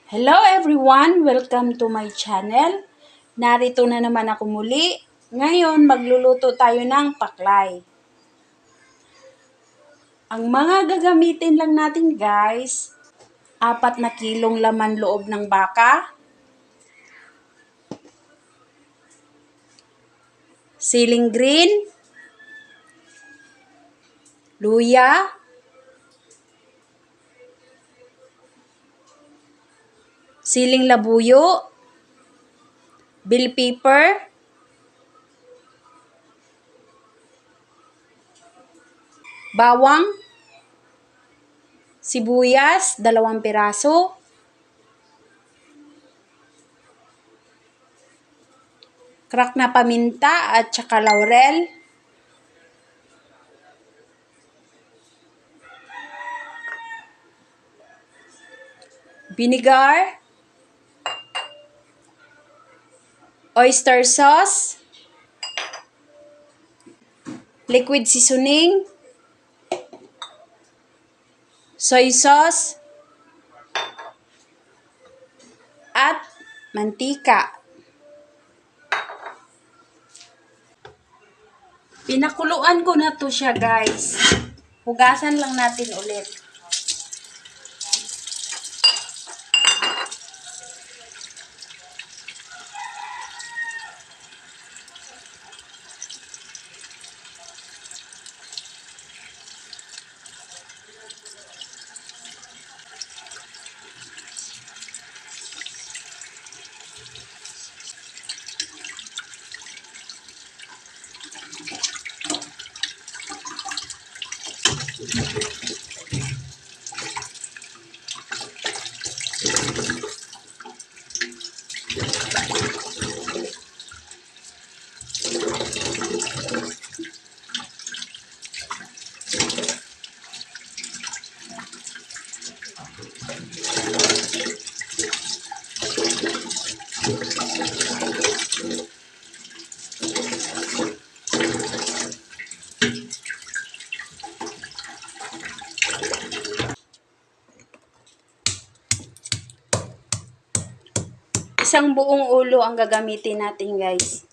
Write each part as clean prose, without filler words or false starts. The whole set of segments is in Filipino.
Hello everyone! Welcome to my channel. Narito na naman ako muli. Ngayon, magluluto tayo ng paklay. Ang mga gagamitin lang natin guys, 4 na kilong laman loob ng baka, siling green, luya, siling labuyo, bell pepper, bawang, sibuyas, 2 piraso, crack na paminta at saka laurel, vinegar, oyster sauce, liquid seasoning, soy sauce, at mantika. Pinakuluan ko na to siya guys. Hugasan lang natin ulit. Isang buong ulo ang gagamitin natin guys.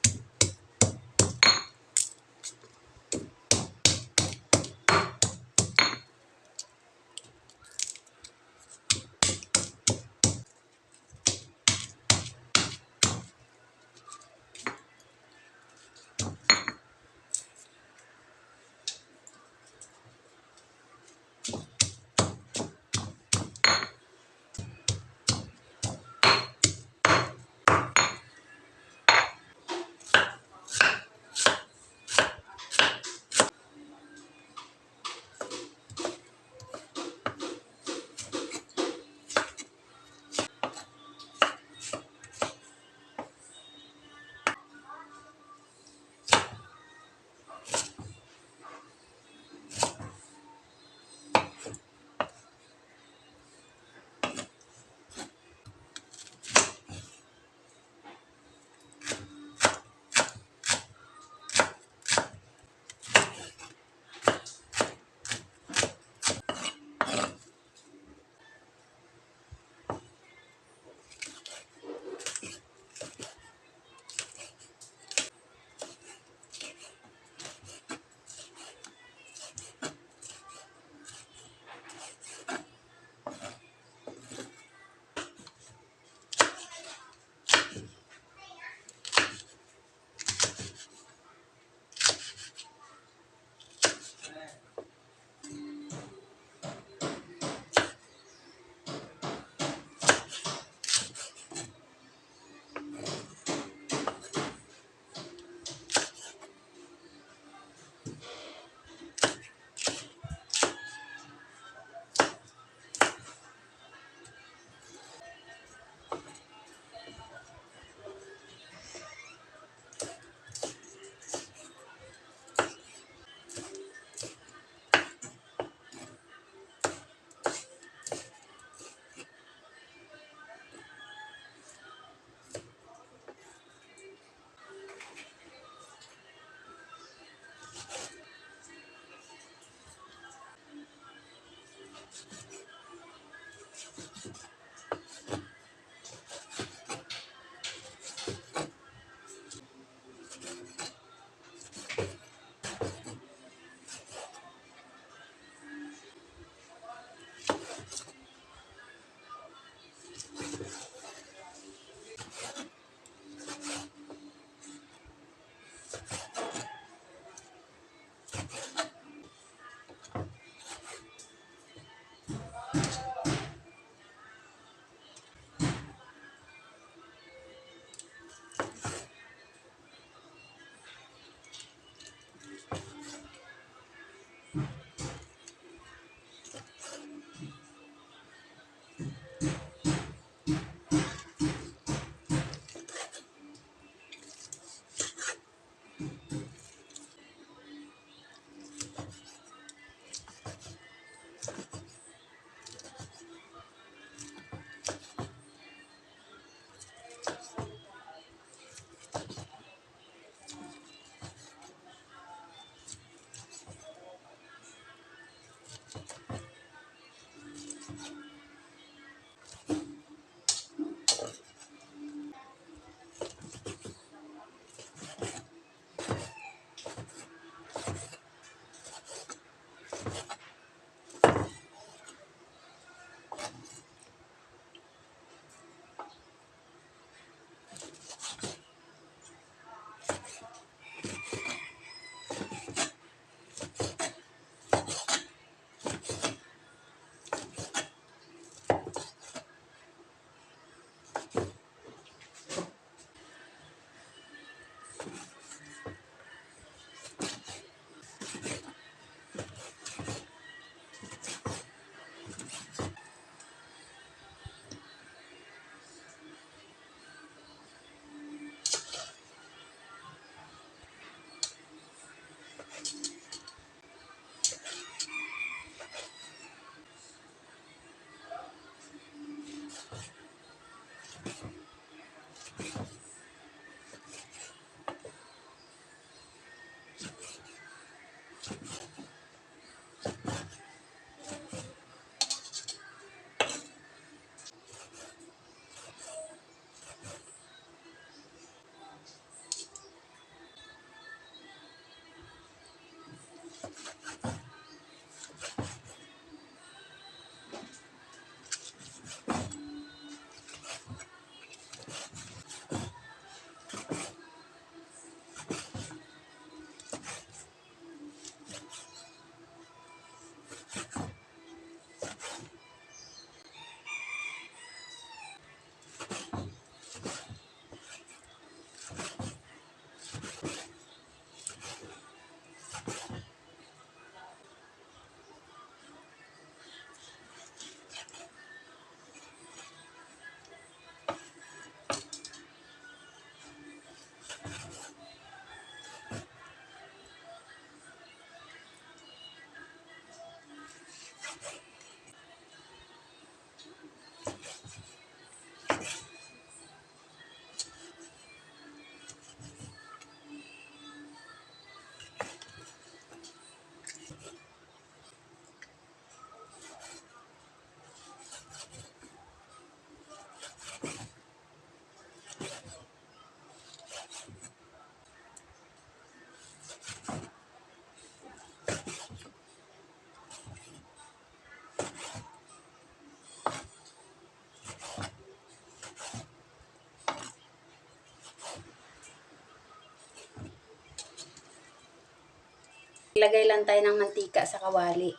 Ilagay lang tayo ng mantika sa kawali.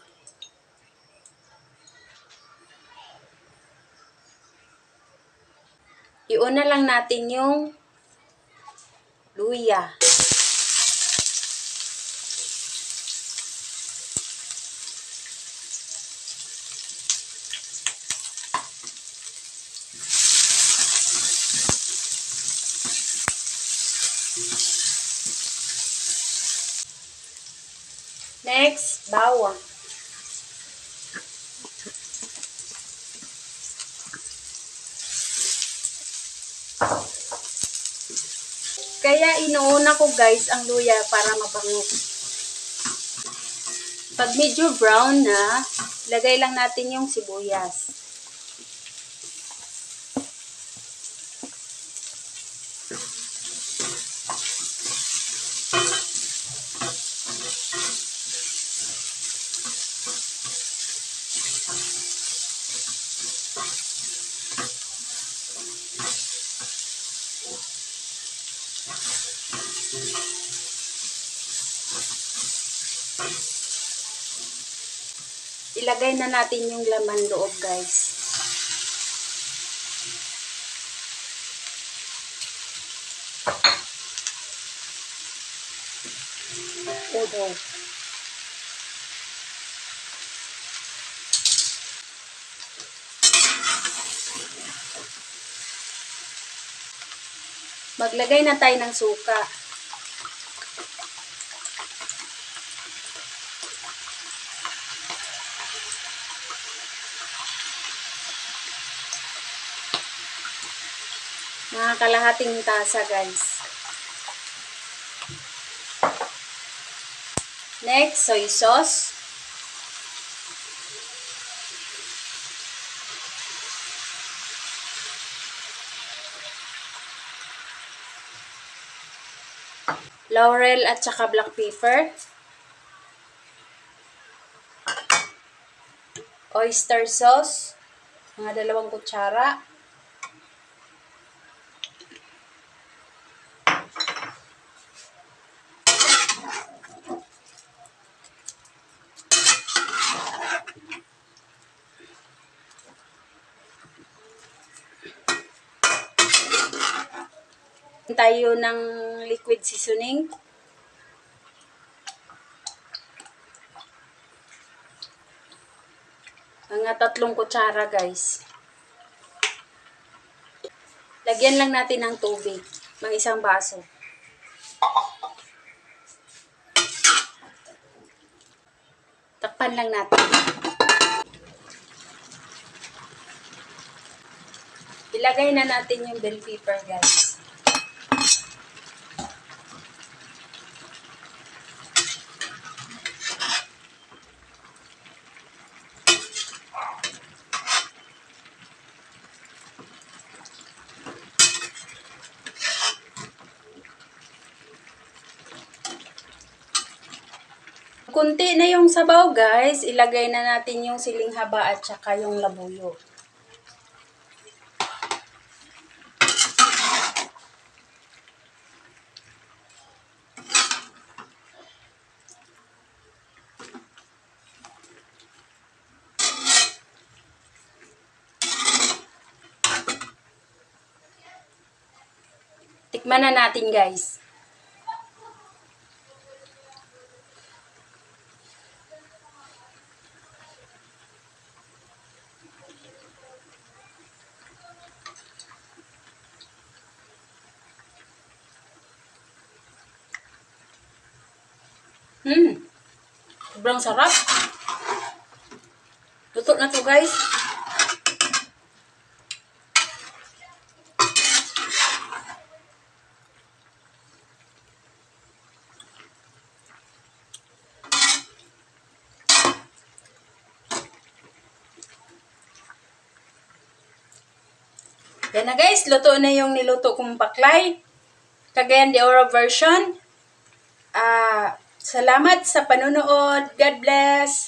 Iuna lang natin yung luya. Next, bawang. Kaya inuuna ko guys ang luya para mabango. Pag medyo brown na, lagay lang natin yung sibuyas. Ilagay na natin yung laman loob guys. Udo. Maglagay na tayo ng suka. Mga kalahating tasa guys. Next, soy sauce. Laurel at saka black pepper. Oyster sauce. Mga 2 kutsara. Tayo ng liquid seasoning. Mga 3 kutsara guys. Lagyan lang natin ng tubig. Mga 1 baso. Takpan lang natin. Ilagay na natin yung bell pepper guys. Kunti na yung sabaw guys, ilagay na natin yung siling haba at saka yung labuyo. Tikman na natin guys. Sobrang sarap. Luto na to guys. Yan na guys, luto na yung niluto kong baklay. Cagayan de Oro version. Salamat sa panonood. God bless.